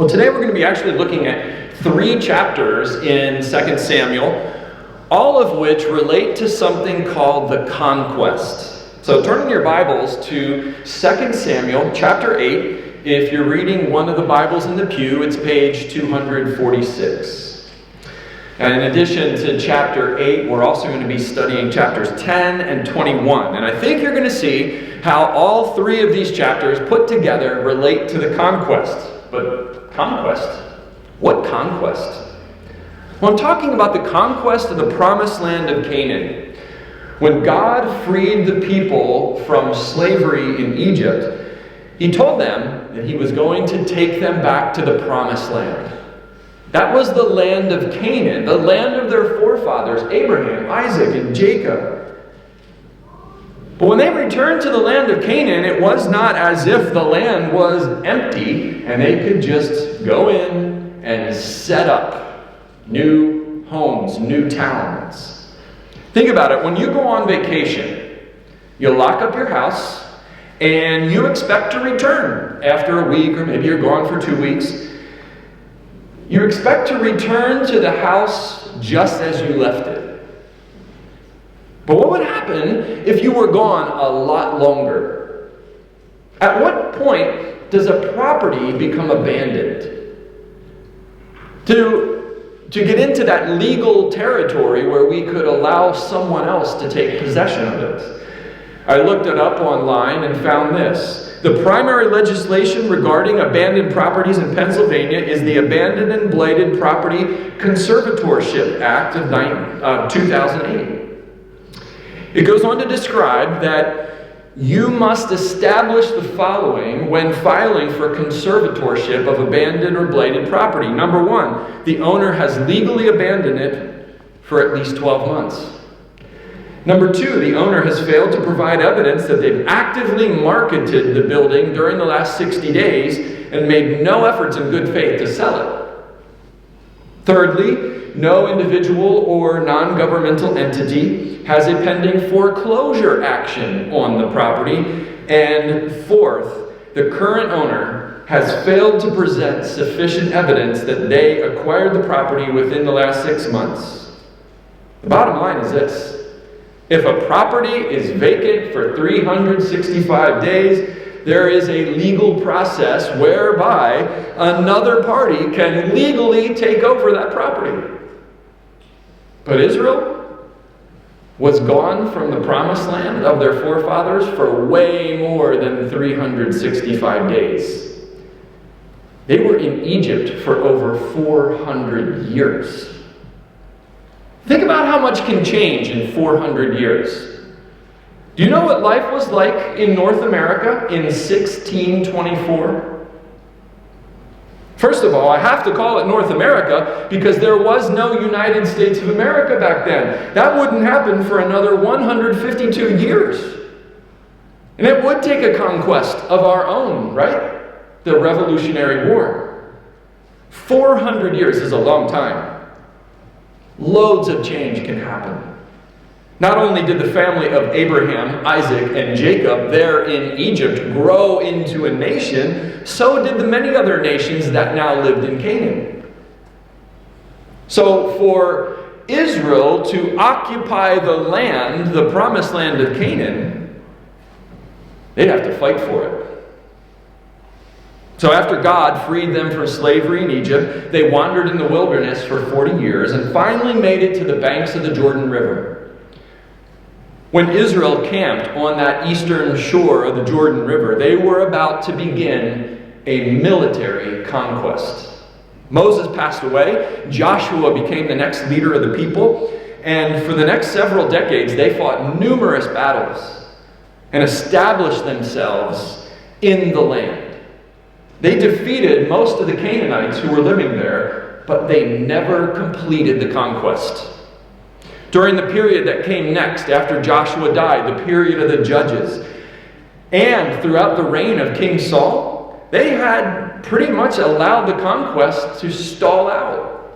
Well, today we're going to be actually looking at 3 chapters in 2 Samuel, all of which relate to something called the conquest. So turn in your Bibles to 2 Samuel chapter 8. If you're reading one of the Bibles in the pew, it's page 246. And in addition to chapter 8, we're also going to be studying chapters 10 and 21. And I think you're going to see how all 3 of these chapters put together relate to the conquest. But conquest? What conquest? Well, I'm talking about the conquest of the promised land of Canaan. When God freed the people from slavery in Egypt, He told them that He was going to take them back to the promised land. That was the land of Canaan, the land of their forefathers, Abraham, Isaac, and Jacob. But when they returned to the land of Canaan, it was not as if the land was empty and they could just go in and set up new homes, new towns. Think about it. When you go on vacation, you lock up your house and you expect to return after a week, or maybe you're gone for 2 weeks. You expect to return to the house just as you left it. But what would happen if you were gone a lot longer? At what point does a property become abandoned? To get into that legal territory where we could allow someone else to take possession of it, I looked it up online and found this. The primary legislation regarding abandoned properties in Pennsylvania is the Abandoned and Blighted Property Conservatorship Act of 2008. It goes on to describe that you must establish the following when filing for conservatorship of abandoned or blighted property. Number 1, the owner has legally abandoned it for at least 12 months. Number 2, the owner has failed to provide evidence that they've actively marketed the building during the last 60 days and made no efforts in good faith to sell it. Thirdly, no individual or non-governmental entity has a pending foreclosure action on the property. And 4th, the current owner has failed to present sufficient evidence that they acquired the property within the last 6 months. The bottom line is this. If a property is vacant for 365 days, there is a legal process whereby another party can legally take over that property. But Israel was gone from the promised land of their forefathers for way more than 365 days. They were in Egypt for over 400 years. Think about how much can change in 400 years. Do you know what life was like in North America in 1624? First of all, I have to call it North America because there was no United States of America back then. That wouldn't happen for another 152 years. And it would take a conquest of our own, right? The Revolutionary War. 400 years is a long time. Loads of change can happen. Not only did the family of Abraham, Isaac, and Jacob there in Egypt grow into a nation, so did the many other nations that now lived in Canaan. So for Israel to occupy the land, the promised land of Canaan, they'd have to fight for it. So after God freed them from slavery in Egypt, they wandered in the wilderness for 40 years and finally made it to the banks of the Jordan River. When Israel camped on that eastern shore of the Jordan River, they were about to begin a military conquest. Moses passed away. Joshua became the next leader of the people. And for the next several decades, they fought numerous battles and established themselves in the land. They defeated most of the Canaanites who were living there, but they never completed the conquest. During the period that came next, after Joshua died, the period of the judges, and throughout the reign of King Saul, they had pretty much allowed the conquest to stall out.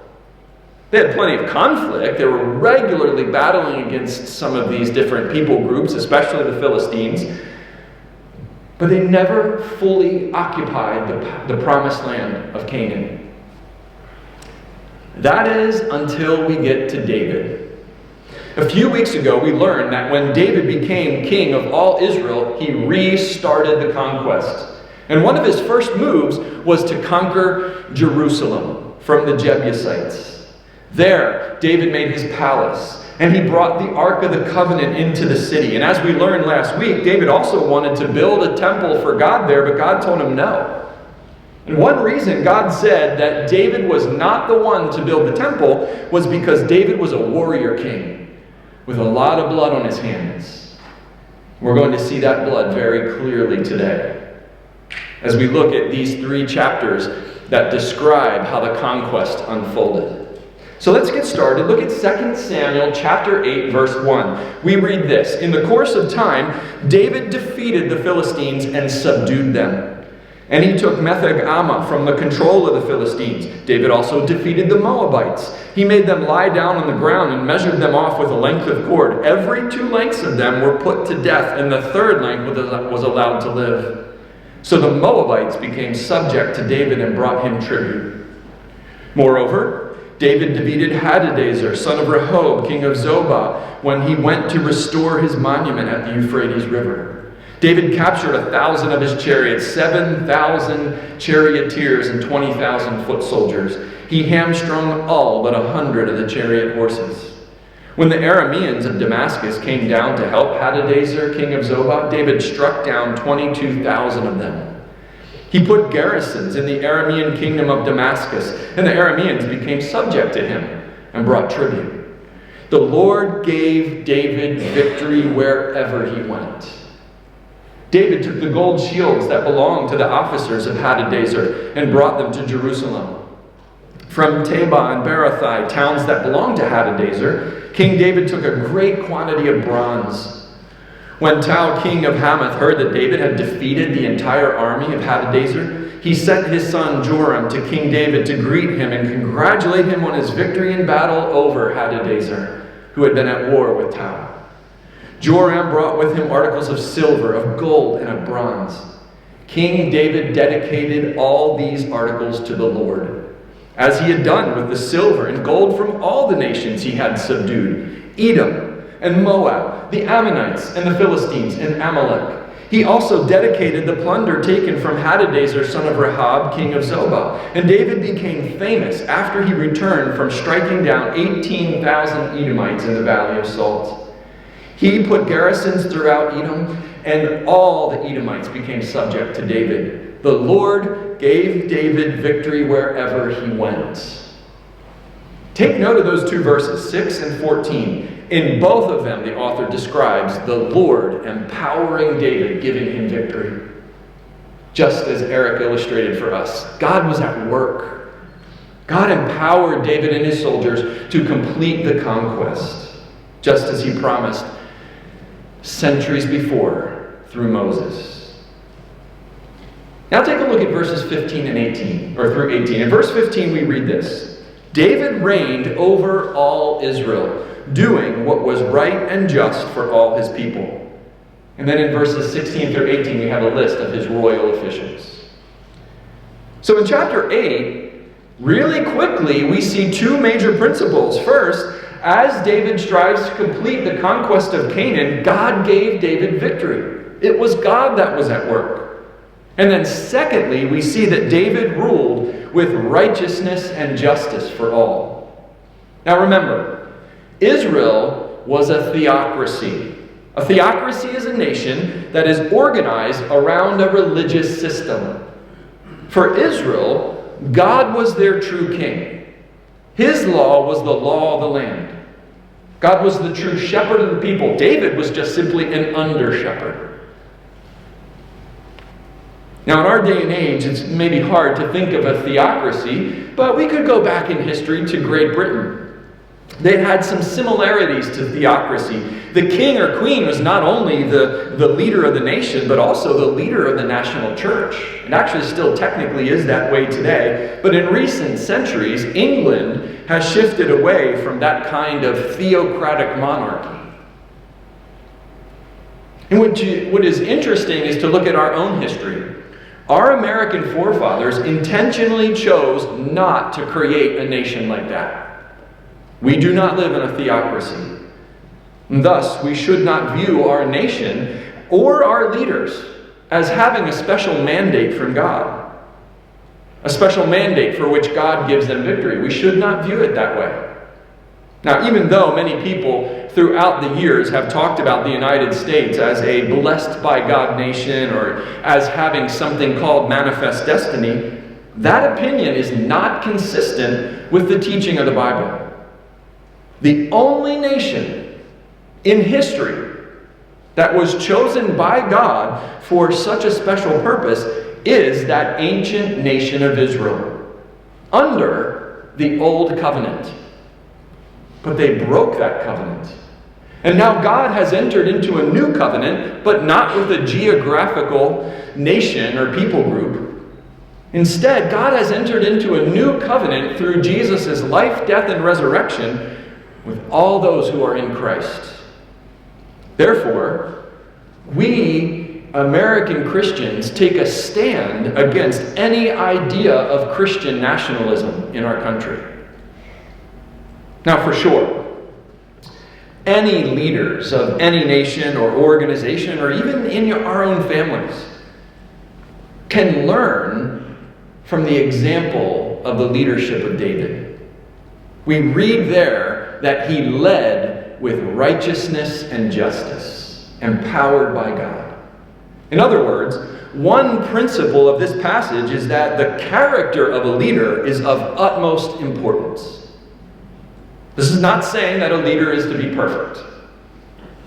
They had plenty of conflict. They were regularly battling against some of these different people groups, especially the Philistines. but they never fully occupied the promised land of Canaan. That is until we get to David. A few weeks ago, we learned that when David became king of all Israel, he restarted the conquest. And one of his first moves was to conquer Jerusalem from the Jebusites. There, David made his palace, and he brought the Ark of the Covenant into the city. And as we learned last week, David also wanted to build a temple for God there, but God told him no. And one reason God said that David was not the one to build the temple was because David was a warrior king with a lot of blood on his hands. We're going to see that blood very clearly today as we look at these 3 chapters that describe how the conquest unfolded. So let's get started. Look at 2 Samuel chapter 8, verse 1. We read this: "In the course of time, David defeated the Philistines and subdued them. And he took Metheg-Ammah from the control of the Philistines. David also defeated the Moabites. He made them lie down on the ground and measured them off with a length of cord. Every 2 lengths of them were put to death, and the 3rd length was allowed to live. So the Moabites became subject to David and brought him tribute. Moreover, David defeated Hadadezer, son of Rehob, king of Zobah, when he went to restore his monument at the Euphrates River. David captured 1,000 of his chariots, 7,000 charioteers, and 20,000 foot soldiers. He hamstrung all but 100 of the chariot horses. When the Arameans of Damascus came down to help Hadadezer, king of Zobah, David struck down 22,000 of them. He put garrisons in the Aramean kingdom of Damascus, and the Arameans became subject to him and brought tribute. The Lord gave David victory wherever he went." David took the gold shields that belonged to the officers of Hadadezer and brought them to Jerusalem. From Tabah and Berothai, towns that belonged to Hadadezer, King David took a great quantity of bronze. When Tau, king of Hamath, heard that David had defeated the entire army of Hadadezer, he sent his son Joram to King David to greet him and congratulate him on his victory in battle over Hadadezer, who had been at war with Tau. Joram brought with him articles of silver, of gold, and of bronze. King David dedicated all these articles to the Lord, as he had done with the silver and gold from all the nations he had subdued: Edom and Moab, the Ammonites and the Philistines and Amalek. He also dedicated the plunder taken from Hadadezer, son of Rehob, king of Zobah. And David became famous after he returned from striking down 18,000 Edomites in the Valley of Salt. He put garrisons throughout Edom, and all the Edomites became subject to David. The Lord gave David victory wherever he went. Take note of those 2 verses, 6 and 14. In both of them, the author describes the Lord empowering David, giving him victory. Just as Eric illustrated for us, God was at work. God empowered David and his soldiers to complete the conquest, just as he promised centuries before through Moses. Now take a look at verses 15 and 18, or through 18. In verse 15 we read this: "David reigned over all Israel, doing what was right and just for all his people." And then in verses 16 through 18 we have a list of his royal officials. So in chapter 8, really quickly we see 2 major principles. First, as David strives to complete the conquest of Canaan, God gave David victory. It was God that was at work. And then secondly, we see that David ruled with righteousness and justice for all. Now remember, Israel was a theocracy. A theocracy is a nation that is organized around a religious system. For Israel, God was their true king. His law was the law of the land. God was the true shepherd of the people. David was just simply an under-shepherd. Now, in our day and age, it's maybe hard to think of a theocracy, but we could go back in history to Great Britain. They had some similarities to theocracy. The king or queen was not only the leader of the nation, but also the leader of the national church. It actually still technically is that way today. But in recent centuries, England has shifted away from that kind of theocratic monarchy. And what is interesting is to look at our own history. Our American forefathers intentionally chose not to create a nation like that. We do not live in a theocracy. And thus, we should not view our nation or our leaders as having a special mandate from God. A special mandate for which God gives them victory. We should not view it that way. Now, even though many people throughout the years have talked about the United States as a blessed by God nation or as having something called manifest destiny, that opinion is not consistent with the teaching of the Bible. The only nation in history that was chosen by God for such a special purpose is that ancient nation of Israel under the Old Covenant. But they broke that covenant. And now God has entered into a new covenant, but not with a geographical nation or people group. Instead, God has entered into a new covenant through Jesus' life, death, and resurrection with all those who are in Christ. Therefore, we American Christians take a stand against any idea of Christian nationalism in our country. Now, for sure, any leaders of any nation or organization, or even in our own families, can learn from the example of the leadership of David. We read there that he led with righteousness and justice, empowered by God. In other words, one principle of this passage is that the character of a leader is of utmost importance. This is not saying that a leader is to be perfect.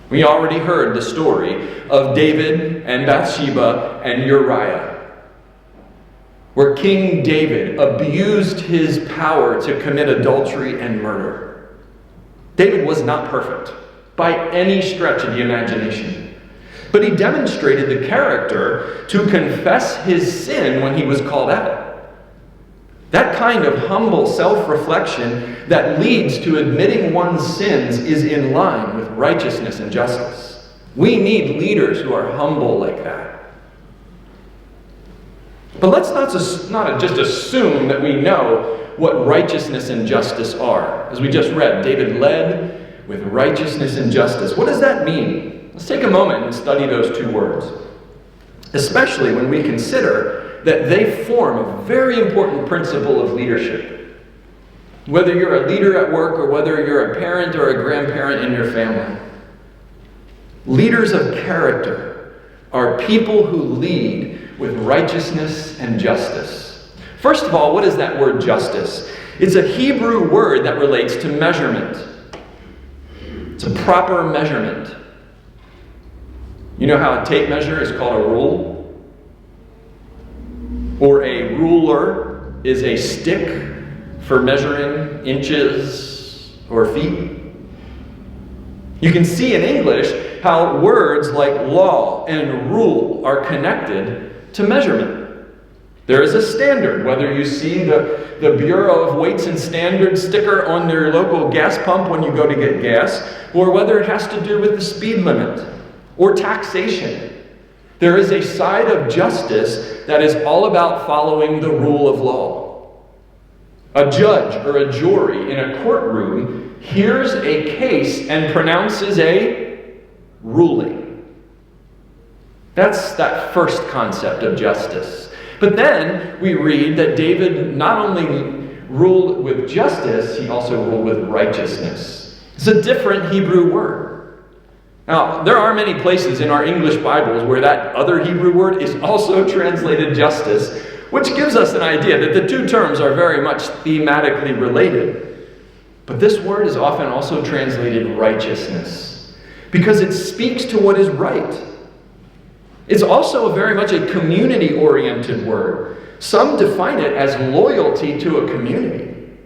We already heard the story of David and Bathsheba and Uriah, where King David abused his power to commit adultery and murder. David was not perfect by any stretch of the imagination, but he demonstrated the character to confess his sin when he was called out. That kind of humble self-reflection that leads to admitting one's sins is in line with righteousness and justice. We need leaders who are humble like that. But let's not just assume that we know what righteousness and justice are. As we just read, David led with righteousness and justice. What does that mean? Let's take a moment and study those two words, especially when we consider that they form a very important principle of leadership. Whether you're a leader at work or whether you're a parent or a grandparent in your family. Leaders of character are people who lead with righteousness and justice. First of all, what is that word justice? It's a Hebrew word that relates to measurement. It's a proper measurement. You know how a tape measure is called a rule? Or a ruler is a stick for measuring inches or feet. You can see in English how words like law and rule are connected to measurement. There is a standard, whether you see the Bureau of Weights and Standards sticker on your local gas pump when you go to get gas, or whether it has to do with the speed limit or taxation. There is a side of justice that is all about following the rule of law. A judge or a jury in a courtroom hears a case and pronounces a ruling. That's that first concept of justice. But then we read that David not only ruled with justice, he also ruled with righteousness. It's a different Hebrew word. Now, there are many places in our English Bibles where that other Hebrew word is also translated justice, which gives us an idea that the two terms are very much thematically related. But this word is often also translated righteousness, because it speaks to what is right. It's also very much a community-oriented word. Some define it as loyalty to a community.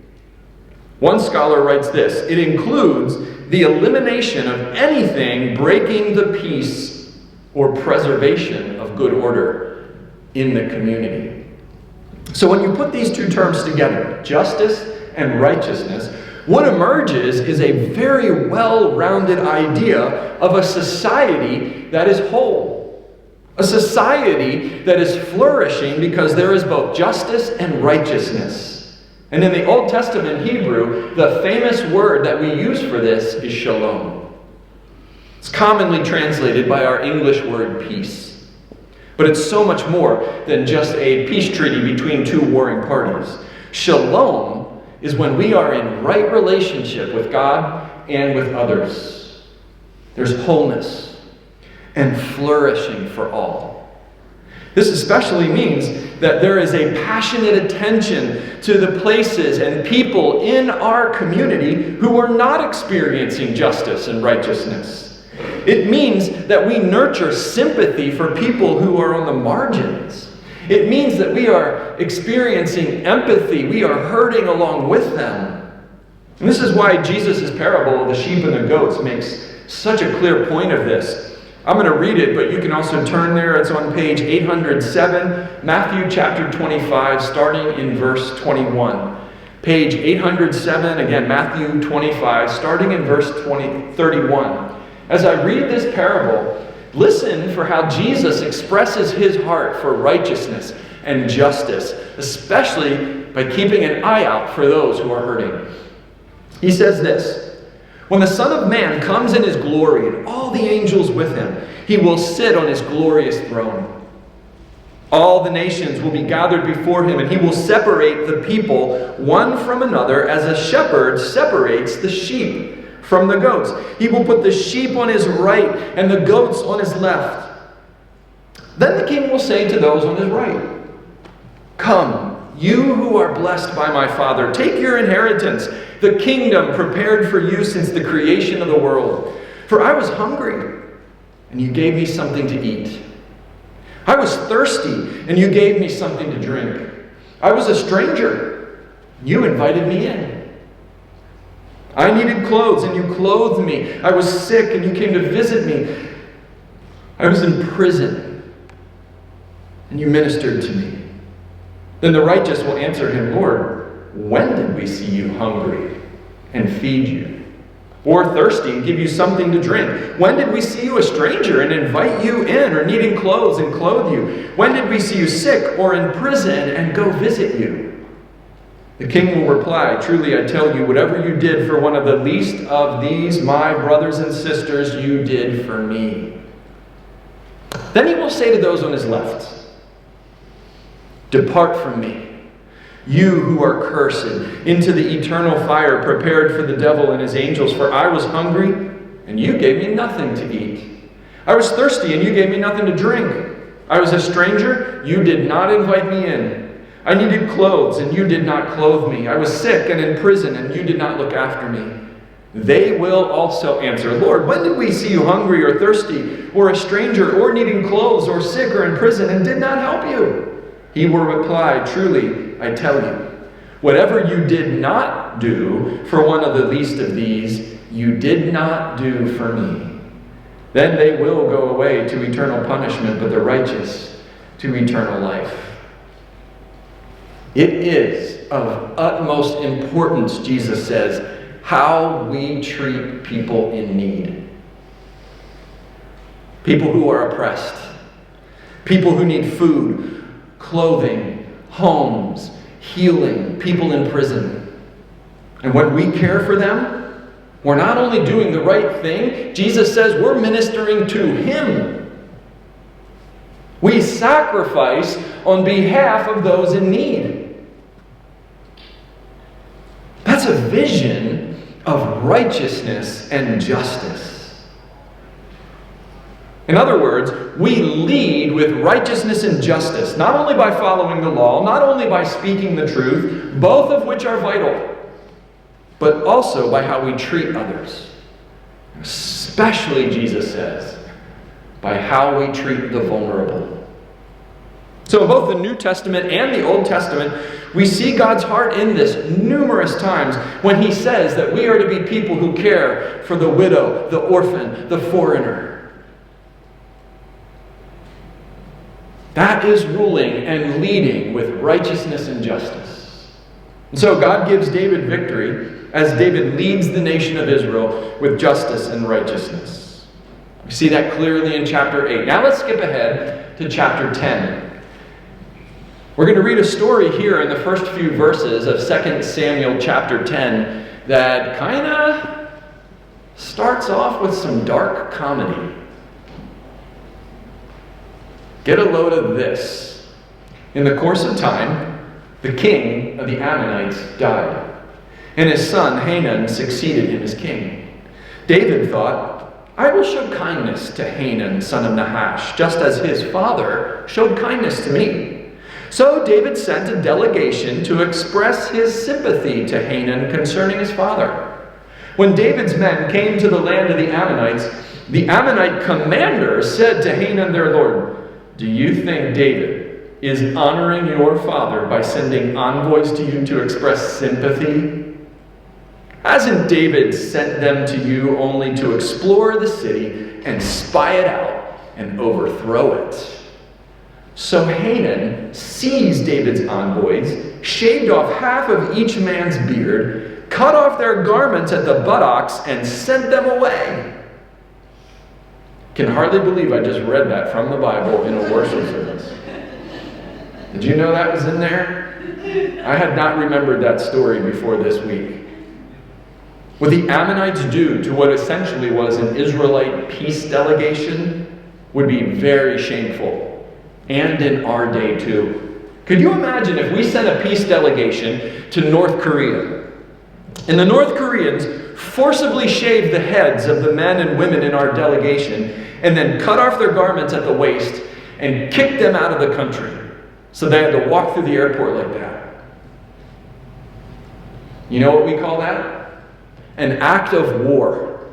One scholar writes this: it includes the elimination of anything breaking the peace or preservation of good order in the community. So when you put these two terms together, justice and righteousness, what emerges is a very well-rounded idea of a society that is whole. A society that is flourishing because there is both justice and righteousness. And in the Old Testament Hebrew, the famous word that we use for this is shalom. It's commonly translated by our English word peace. But it's so much more than just a peace treaty between two warring parties. Shalom is when we are in right relationship with God and with others. There's wholeness and flourishing for all. This especially means that there is a passionate attention to the places and people in our community who are not experiencing justice and righteousness. It means that we nurture sympathy for people who are on the margins. It means that we are experiencing empathy. We are hurting along with them. And this is why Jesus' parable of the sheep and the goats makes such a clear point of this. I'm going to read it, but you can also turn there. It's on page 807, Matthew chapter 25, starting in verse 21. Page 807, again, Matthew 25, starting in verse 31. As I read this parable, listen for how Jesus expresses his heart for righteousness and justice, especially by keeping an eye out for those who are hurting. He says this, "When the Son of Man comes in his glory and all the angels with him, he will sit on his glorious throne. All the nations will be gathered before him, and he will separate the people one from another as a shepherd separates the sheep from the goats. He will put the sheep on his right and the goats on his left. Then the king will say to those on his right, 'Come, you who are blessed by my Father, take your inheritance, the kingdom prepared for you since the creation of the world. For I was hungry, and you gave me something to eat. I was thirsty, and you gave me something to drink. I was a stranger, and you invited me in. I needed clothes, and you clothed me. I was sick, and you came to visit me. I was in prison, and you ministered to me.' Then the righteous will answer him, 'Lord, when did we see you hungry and feed you? Or thirsty and give you something to drink? When did we see you a stranger and invite you in, or needing clothes and clothe you? When did we see you sick or in prison and go visit you?' The king will reply, 'Truly I tell you, whatever you did for one of the least of these, my brothers and sisters, you did for me.' Then he will say to those on his left, 'Depart from me, you who are cursed, into the eternal fire prepared for the devil and his angels. For I was hungry, and you gave me nothing to eat. I was thirsty, and you gave me nothing to drink. I was a stranger, you did not invite me in. I needed clothes, and you did not clothe me. I was sick and in prison, and you did not look after me.' They will also answer, 'Lord, when did we see you hungry or thirsty, or a stranger, or needing clothes, or sick or in prison, and did not help you?' He will reply, 'Truly I tell you, whatever you did not do for one of the least of these, you did not do for me.' Then they will go away to eternal punishment, but the righteous to eternal life." It is of utmost importance, Jesus says, how we treat people in need. People who are oppressed. People who need food, clothing, homes, healing, people in prison. And when we care for them, we're not only doing the right thing, Jesus says we're ministering to him. We sacrifice on behalf of those in need. That's a vision of righteousness and justice. In other words, we lead with righteousness and justice, not only by following the law, not only by speaking the truth, both of which are vital, but also by how we treat others. Especially, Jesus says, by how we treat the vulnerable. So in both the New Testament and the Old Testament, we see God's heart in this numerous times when he says that we are to be people who care for the widow, the orphan, the foreigner. That is ruling and leading with righteousness and justice. And so God gives David victory as David leads the nation of Israel with justice and righteousness. We see that clearly in chapter 8. Now let's skip ahead to chapter 10. We're going to read a story here in the first few verses of 2 Samuel chapter 10 that kind of starts off with some dark comedy. Get a load of this. In the course of time, the king of the Ammonites died, and his son Hanun succeeded him as king. David thought, I will show kindness to Hanun, son of Nahash, just as his father showed kindness to me. So David sent a delegation to express his sympathy to Hanun concerning his father. When David's men came to the land of the Ammonites, the Ammonite commander said to Hanun their lord, do you think David is honoring your father by sending envoys to you to express sympathy? Hasn't David sent them to you only to explore the city and spy it out and overthrow it? So Hanun seized David's envoys, shaved off half of each man's beard, cut off their garments at the buttocks, and sent them away. Can hardly believe I just read that from the Bible in a worship service. Did you know that was in there? I had not remembered that story before this week. What the Ammonites do to what essentially was an Israelite peace delegation would be very shameful. And in our day too. Could you imagine if we sent a peace delegation to North Korea, and the North Koreans forcibly shaved the heads of the men and women in our delegation, and then cut off their garments at the waist and kicked them out of the country, so they had to walk through the airport like that? You know what we call that? An act of war.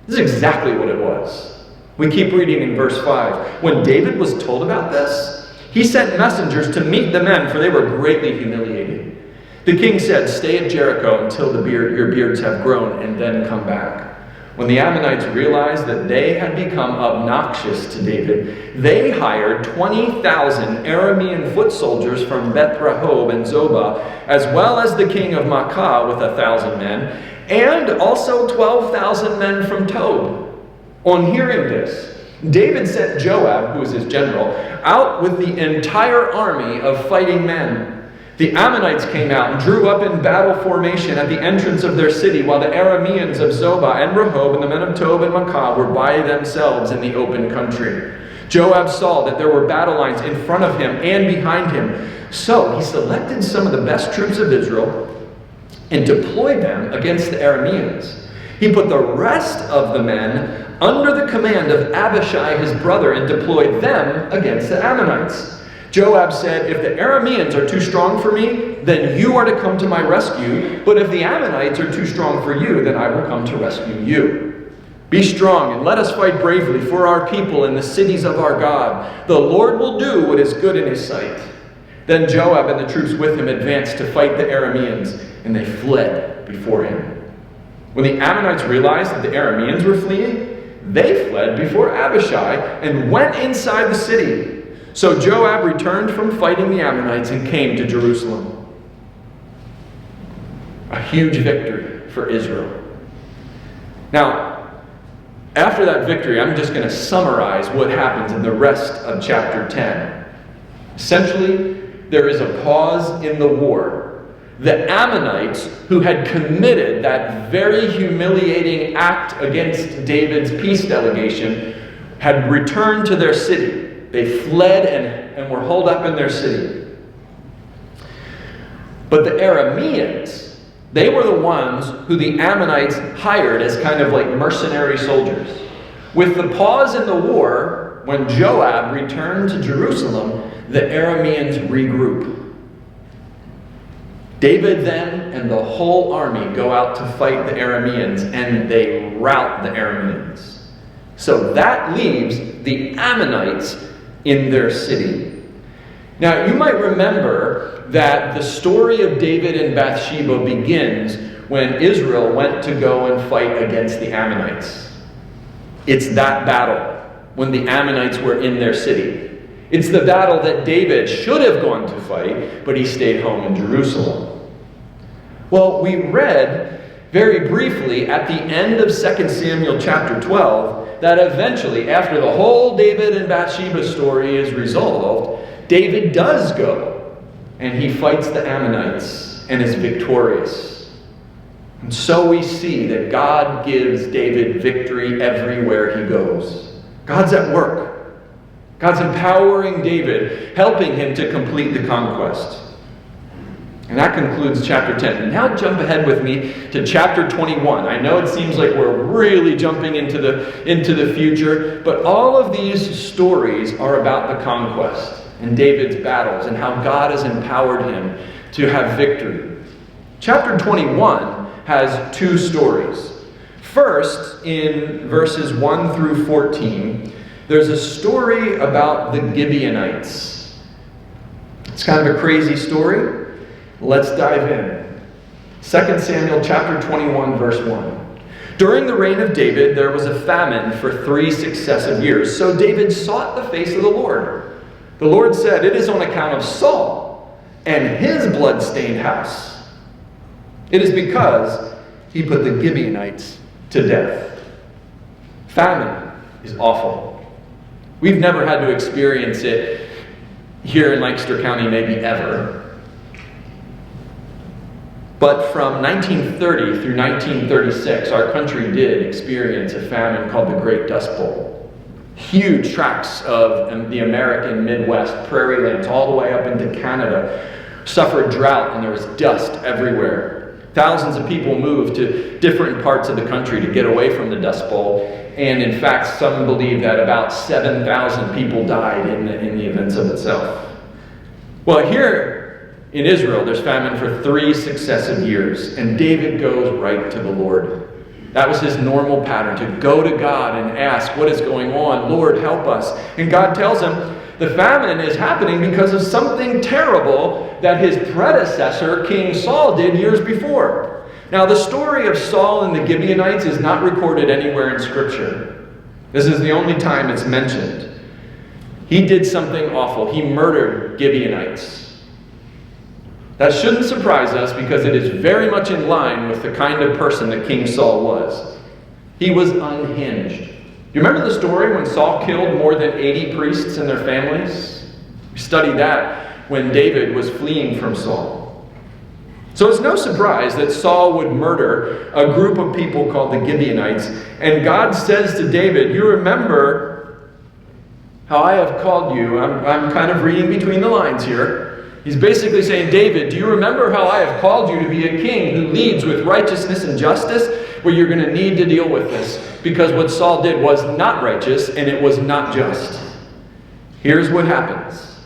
This is exactly what it was. We keep reading in verse 5. When David was told about this, he sent messengers to meet the men, for they were greatly humiliated. The king said, stay at Jericho until your beards have grown, and then come back. When the Ammonites realized that they had become obnoxious to David, they hired 20,000 Aramean foot soldiers from Beth Rehob and Zobah, as well as the king of Maacah with 1,000 men, and also 12,000 men from Tob. On hearing this, David sent Joab, who was his general, out with the entire army of fighting men. The Ammonites came out and drew up in battle formation at the entrance of their city, while the Arameans of Zobah and Rehob and the men of Tob and Maacah were by themselves in the open country. Joab saw that there were battle lines in front of him and behind him. So he selected some of the best troops of Israel and deployed them against the Arameans. He put the rest of the men under the command of Abishai his brother and deployed them against the Ammonites. Joab said, if the Arameans are too strong for me, then you are to come to my rescue. But if the Ammonites are too strong for you, then I will come to rescue you. Be strong and let us fight bravely for our people and the cities of our God. The Lord will do what is good in his sight. Then Joab and the troops with him advanced to fight the Arameans, and they fled before him. When the Ammonites realized that the Arameans were fleeing, they fled before Abishai and went inside the city. So Joab returned from fighting the Ammonites and came to Jerusalem. A huge victory for Israel. Now, after that victory, I'm just going to summarize what happens in the rest of chapter 10. Essentially, there is a pause in the war. The Ammonites, who had committed that very humiliating act against David's peace delegation, had returned to their city. They fled and were holed up in their city. But the Arameans, they were the ones who the Ammonites hired as kind of like mercenary soldiers. With the pause in the war, when Joab returned to Jerusalem, the Arameans regroup. David then and the whole army go out to fight the Arameans, and they rout the Arameans. So that leaves the Ammonites in their city. Now, you might remember that the story of David and Bathsheba begins when Israel went to go and fight against the Ammonites. It's that battle when the Ammonites were in their city. It's the battle that David should have gone to fight, but he stayed home in Jerusalem. Well, we read very briefly at the end of 2 Samuel chapter 12 that eventually, after the whole David and Bathsheba story is resolved, David does go and he fights the Ammonites and is victorious. And so we see that God gives David victory everywhere he goes. God's at work. God's empowering David, helping him to complete the conquest. And that concludes chapter 10. Now jump ahead with me to chapter 21. I know it seems like we're really jumping into the future, but all of these stories are about the conquest and David's battles and how God has empowered him to have victory. Chapter 21 has two stories. First, in verses 1 through 14, there's a story about the Gibeonites. It's kind of a crazy story. Let's dive in. 2 Samuel chapter 21, verse 1. During the reign of David, there was a famine for 3 successive years. So David sought the face of the Lord. The Lord said, "It is on account of Saul and his blood-stained house. It is because he put the Gibeonites to death." Famine is awful. We've never had to experience it here in Lancaster County, maybe ever. But from 1930 through 1936, our country did experience a famine called the Great Dust Bowl. Huge tracts of the American Midwest, prairie lands, all the way up into Canada, suffered drought and there was dust everywhere. Thousands of people moved to different parts of the country to get away from the Dust Bowl. And in fact, some believe that about 7,000 people died in the events of itself. Well, here in Israel, there's famine for 3 successive years, and David goes right to the Lord. That was his normal pattern, to go to God and ask, what is going on? Lord, help us. And God tells him, the famine is happening because of something terrible that his predecessor, King Saul, did years before. Now, the story of Saul and the Gibeonites is not recorded anywhere in Scripture. This is the only time it's mentioned. He did something awful. He murdered Gibeonites. That shouldn't surprise us because it is very much in line with the kind of person that King Saul was. He was unhinged. You remember the story when Saul killed more than 80 priests and their families? We studied that when David was fleeing from Saul. So it's no surprise that Saul would murder a group of people called the Gibeonites. And God says to David, you remember how I have called you. I'm kind of reading between the lines here. He's basically saying, David, do you remember how I have called you to be a king who leads with righteousness and justice? Well, you're going to need to deal with this because what Saul did was not righteous and it was not just. Here's what happens.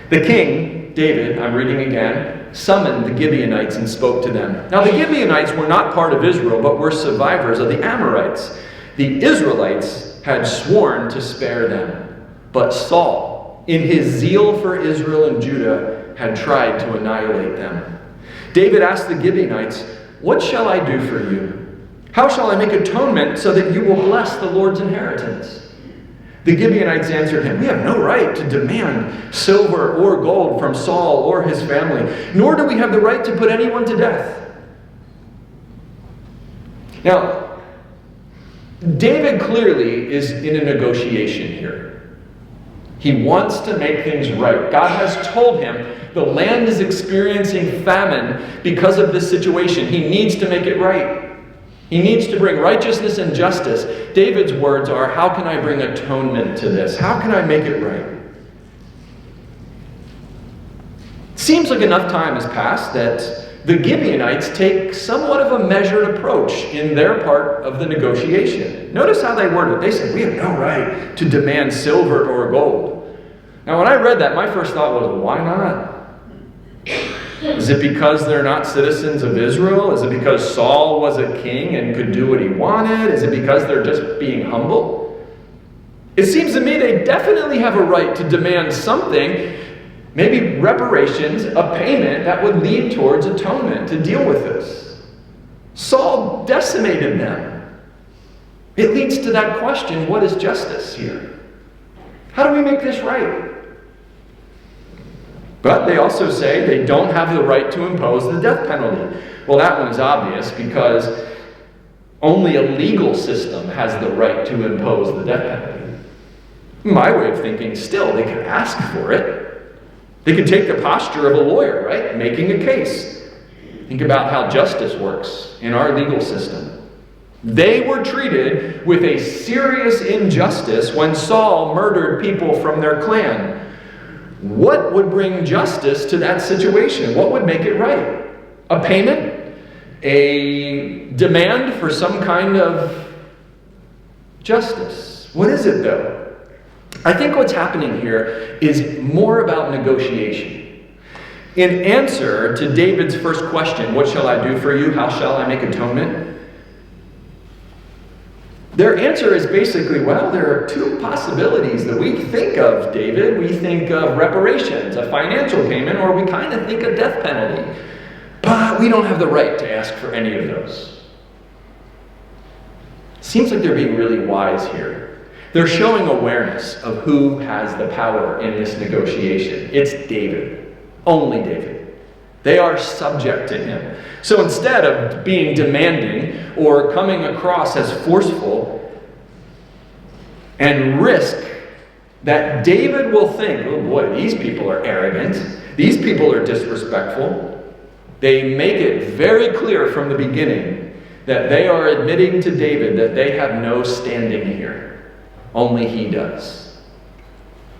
The king, David, I'm reading again, summoned the Gibeonites and spoke to them. Now, the Gibeonites were not part of Israel, but were survivors of the Amorites. The Israelites had sworn to spare them, but Saul, in his zeal for Israel and Judah, had tried to annihilate them. David asked the Gibeonites, what shall I do for you? How shall I make atonement so that you will bless the Lord's inheritance? The Gibeonites answered him, we have no right to demand silver or gold from Saul or his family, nor do we have the right to put anyone to death. Now, David clearly is in a negotiation here. He wants to make things right. God has told him the land is experiencing famine because of this situation. He needs to make it right. He needs to bring righteousness and justice. David's words are, how can I bring atonement to this? How can I make it right? Seems like enough time has passed that the Gibeonites take somewhat of a measured approach in their part of the negotiation. Notice how they word it. They said, we have no right to demand silver or gold. Now, when I read that, my first thought was, why not? Is it because they're not citizens of Israel? Is it because Saul was a king and could do what he wanted? Is it because they're just being humble? It seems to me they definitely have a right to demand something, maybe reparations, a payment that would lead towards atonement to deal with this. Saul decimated them. It leads to that question, what is justice here? How do we make this right? But they also say they don't have the right to impose the death penalty. Well, that one is obvious because only a legal system has the right to impose the death penalty. My way of thinking, still, they could ask for it. They could take the posture of a lawyer, right? Making a case. Think about how justice works in our legal system. They were treated with a serious injustice when Saul murdered people from their clan. What would bring justice to that situation? What would make it right? A payment? A demand for some kind of justice? What is it, though? I think what's happening here is more about negotiation. In answer to David's first question, what shall I do for you? How shall I make atonement? Their answer is basically, well, there are two possibilities that we think of, David. We think of reparations, a financial payment, or we kind of think a death penalty. But we don't have the right to ask for any of those. Seems like they're being really wise here. They're showing awareness of who has the power in this negotiation. It's David. Only David. They are subject to him. So instead of being demanding or coming across as forceful and risk that David will think, oh boy, these people are arrogant, these people are disrespectful, they make it very clear from the beginning that they are admitting to David that they have no standing here. Only he does.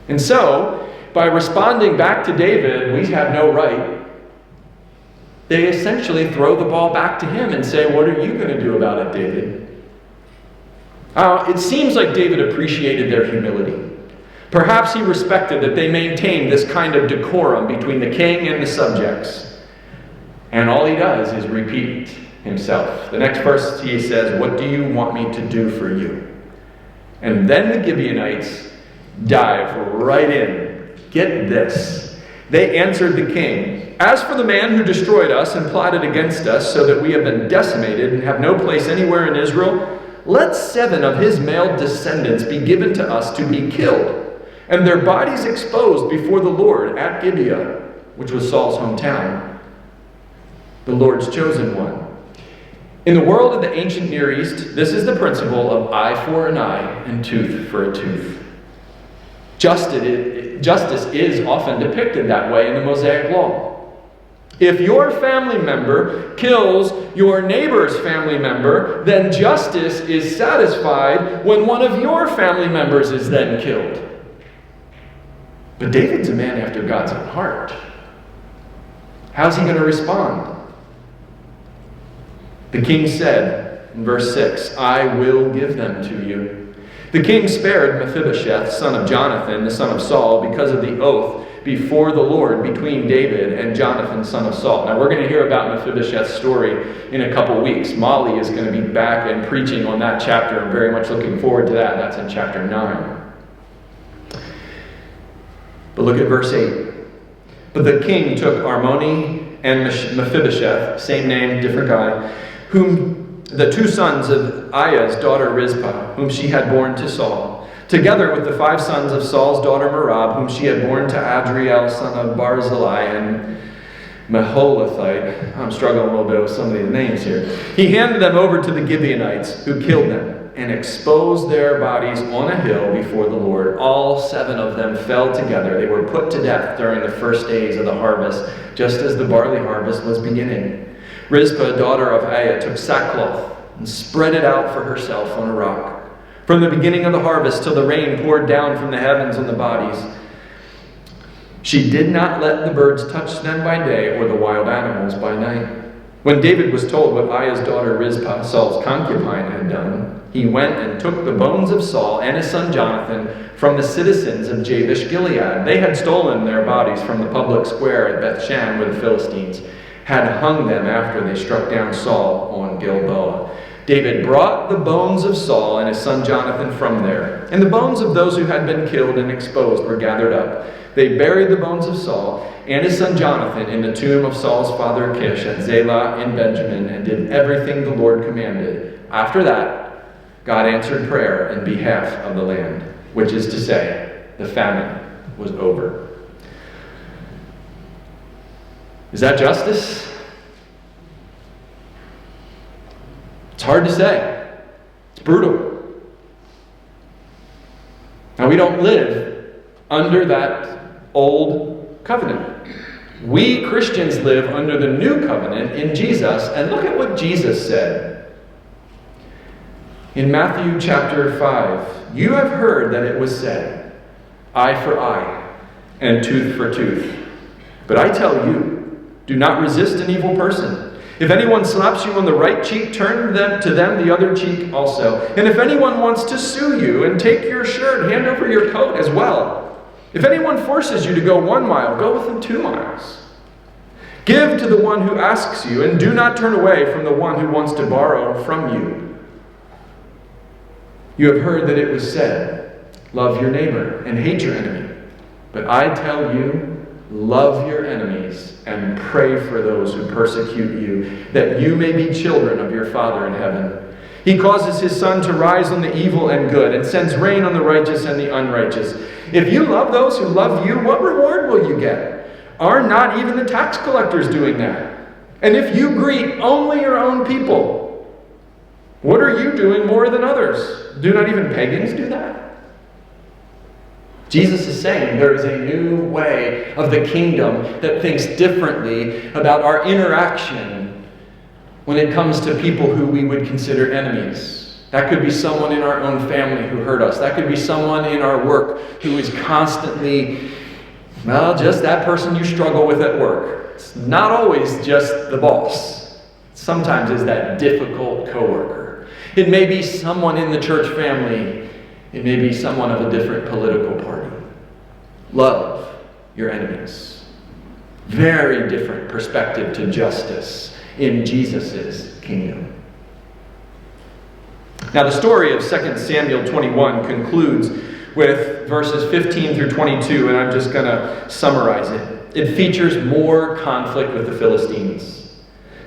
And so, by responding back to David, we have no right, they essentially throw the ball back to him and say, what are you going to do about it, David? It seems like David appreciated their humility. Perhaps he respected that they maintained this kind of decorum between the king and the subjects. And all he does is repeat himself. The next verse he says, what do you want me to do for you? And then the Gibeonites dive right in. Get this. They answered the king, as for the man who destroyed us and plotted against us so that we have been decimated and have no place anywhere in Israel, let 7 of his male descendants be given to us to be killed, and their bodies exposed before the Lord at Gibeah, which was Saul's hometown, the Lord's chosen one. In the world of the ancient Near East, this is the principle of eye for an eye and tooth for a tooth. Justice is often depicted that way in the Mosaic Law. If your family member kills your neighbor's family member, then justice is satisfied when one of your family members is then killed. But David's a man after God's own heart. How's he going to respond? The king said in verse 6, I will give them to you. The king spared Mephibosheth, son of Jonathan, the son of Saul, because of the oath before the Lord between David and Jonathan, son of Saul. Now, we're going to hear about Mephibosheth's story in a couple weeks. Molly is going to be back and preaching on that chapter. I'm very much looking forward to that. That's in chapter 9. But look at verse 8. But the king took Armoni and Mephibosheth, same name, different guy, whom the 2 sons of Aiah's daughter Rizpah, whom she had borne to Saul, together with the 5 sons of Saul's daughter Merab, whom she had borne to Adriel, son of Barzillai, and Meholathite. I'm struggling a little bit with some of these names here. He handed them over to the Gibeonites, who killed them, and exposed their bodies on a hill before the Lord. All 7 of them fell together. They were put to death during the first days of the harvest, just as the barley harvest was beginning. Rizpah, daughter of Aiah, took sackcloth and spread it out for herself on a rock. From the beginning of the harvest till the rain poured down from the heavens on the bodies, she did not let the birds touch them by day or the wild animals by night. When David was told what Aiah's daughter Rizpah, Saul's concubine, had done, he went and took the bones of Saul and his son Jonathan from the citizens of Jabesh Gilead. They had stolen their bodies from the public square at Bethshan, where the Philistines had hung them after they struck down Saul on Gilboa. David brought the bones of Saul and his son Jonathan from there, and the bones of those who had been killed and exposed were gathered up. They buried the bones of Saul and his son Jonathan in the tomb of Saul's father Kish at Zelah in Benjamin, and did everything the Lord commanded. After that, God answered prayer in behalf of the land, which is to say, the famine was over. Is that justice? It's hard to say. It's brutal. Now, we don't live under that old covenant. We Christians live under the new covenant in Jesus, and look at what Jesus said. In Matthew chapter 5, you have heard that it was said, eye for eye and tooth for tooth. But I tell you, do not resist an evil person. If anyone slaps you on the right cheek, turn to them the other cheek also. And if anyone wants to sue you and take your shirt, hand over your coat as well. If anyone forces you to go 1 mile, go with him 2 miles. Give to the one who asks you, and do not turn away from the one who wants to borrow from you. You have heard that it was said, love your neighbor and hate your enemy. But I tell you, love your enemies and pray for those who persecute you, that you may be children of your Father in heaven. He causes his sun to rise on the evil and good, and sends rain on the righteous and the unrighteous. If you love those who love you, what reward will you get? Are not even the tax collectors doing that? And if you greet only your own people, what are you doing more than others? Do not even pagans do that? Jesus is saying there is a new way of the kingdom that thinks differently about our interaction when it comes to people who we would consider enemies. That could be someone in our own family who hurt us. That could be someone in our work who is constantly, well, just that person you struggle with at work. It's not always just the boss. Sometimes it's that difficult coworker. It may be someone in the church family. It may be someone of a different political party. Love your enemies. Very different perspective to justice in Jesus' kingdom. Now, the story of 2 Samuel 21 concludes with verses 15 through 22, and I'm just going to summarize it. It features more conflict with the Philistines.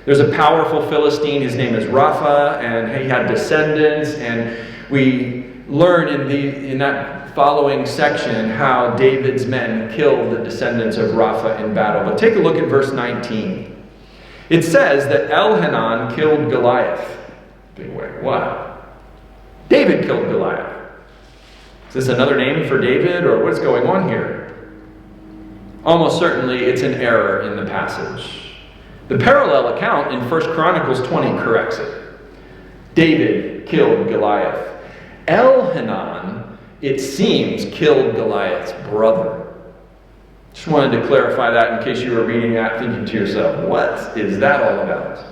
There's a powerful Philistine. His name is Rapha, and he had descendants, and we learn in that following section how David's men killed the descendants of Rapha in battle. But take a look at verse 19. It says that Elhanan killed Goliath. Wait, what? David killed Goliath. Is this another name for David, or what's going on here? Almost certainly it's an error in the passage. The parallel account in 1 Chronicles 20 corrects it. David killed Goliath. Elhanan, it seems, killed Goliath's brother. Just wanted to clarify that in case you were reading that thinking to yourself, what is that all about?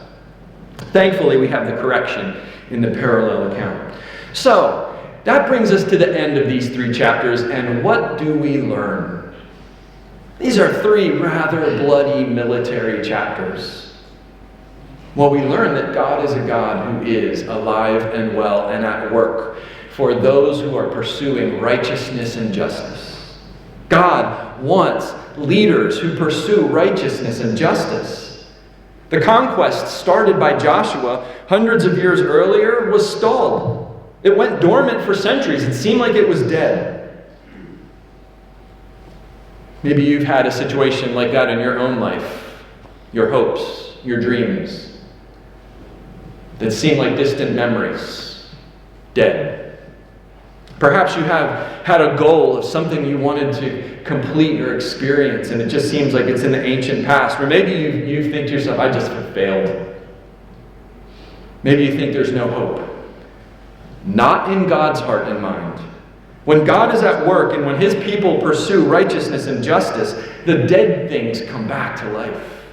Thankfully, we have the correction in the parallel account. So, that brings us to the end of these 3 chapters, and what do we learn? These are 3 rather bloody military chapters. Well, we learn that God is a God who is alive and well and at work for those who are pursuing righteousness and justice. God wants leaders who pursue righteousness and justice. The conquest started by Joshua hundreds of years earlier was stalled. It went dormant for centuries. It seemed like it was dead. Maybe you've had a situation like that in your own life. Your hopes, your dreams, that seem like distant memories. Dead. Perhaps you have had a goal of something you wanted to complete or experience, and it just seems like it's in the ancient past. Or maybe you think to yourself, I just failed. Maybe you think there's no hope. Not in God's heart and mind. When God is at work and when his people pursue righteousness and justice, the dead things come back to life.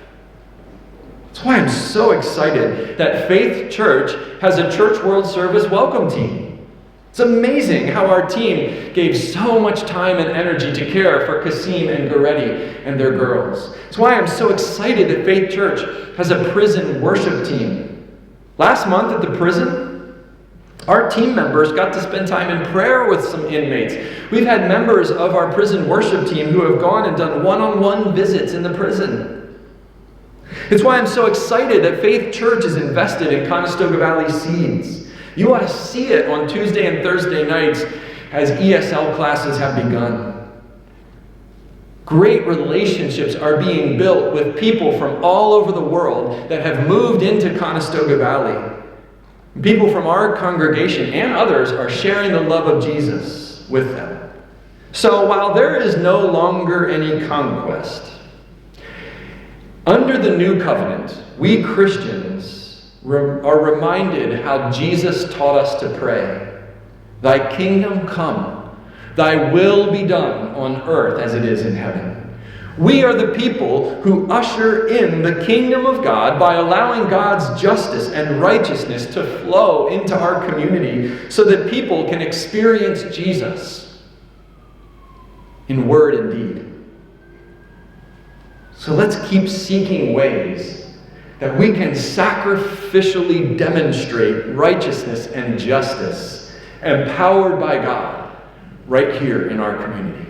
That's why I'm so excited that Faith Church has a Church World Service welcome team. It's amazing how our team gave so much time and energy to care for Kasim and Goretti and their girls. That's why I'm so excited that Faith Church has a prison worship team. Last month at the prison, our team members got to spend time in prayer with some inmates. We've had members of our prison worship team who have gone and done one-on-one visits in the prison. It's why I'm so excited that Faith Church is invested in Conestoga Valley Seeds. You ought to see it on Tuesday and Thursday nights as ESL classes have begun. Great relationships are being built with people from all over the world that have moved into Conestoga Valley. People from our congregation and others are sharing the love of Jesus with them. So while there is no longer any conquest, under the new covenant, we Christians are reminded how Jesus taught us to pray. Thy kingdom come, thy will be done on earth as it is in heaven. We are the people who usher in the kingdom of God by allowing God's justice and righteousness to flow into our community so that people can experience Jesus in word and deed. So let's keep seeking ways that we can sacrificially demonstrate righteousness and justice empowered by God right here in our community.